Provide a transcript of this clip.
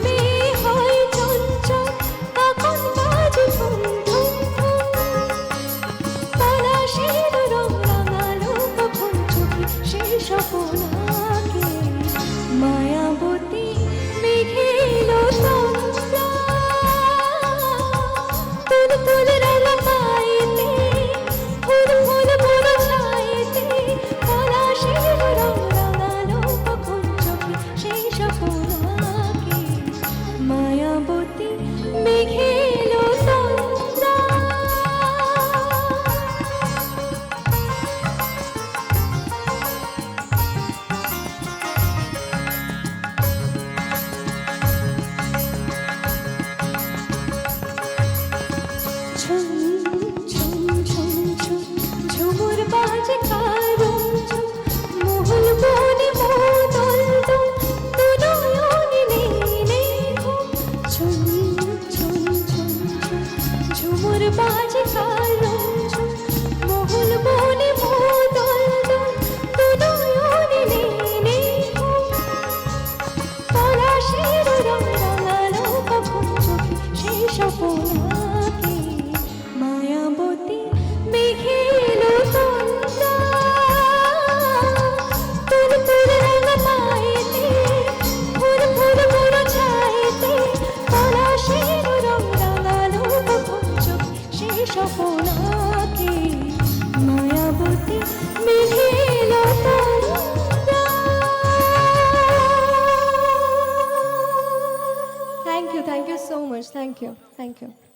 মেয়ে হয় চঞ্চল, তখন বাজে ধুম ধুম ধুম। পলাশের রং রাঙালো কখন চোখে সেই স্বপন আঁকে। মায়াবতী মেঘে এলো তন্দ্রা, তুল তুল রাঙা পায়েতে, ফুল ফুল বড় ছায়েতে। পলাশের রং রাঙালো কখন চোখে সেই স্বপন আঁকে। মায়াবতী মেঘে এলো তন্দ্রা। ঝুম ঝুম ঝুম ঝুম ঝুমুর বাজে কারুম ঝুম, মহুল বনে মোদল দোল, দু নয়নে নেই নেই ঘুম। ঝুম ঝুম ঝুম ঝুম ঝুমুর বাজে কারুম ঝুম, মহুল বনে মোদল দোল, দু নয়নে নেই নেই ঘুম। পলাশের রং রাঙালো কখন চোখে সেই স্বপন আঁকে। মায়াবতী মেঘে এলো তন্দ্রা, তুল তুল রাঙা পায়েতে, ফুল ফুল বড় ছায়েতে। পলাশের রং রাঙালো কখন চোখে সেই স্বপন আঁকে। মায়াবতী মেঘে এলো তন্দ্রা। Thank you so much. Thank you.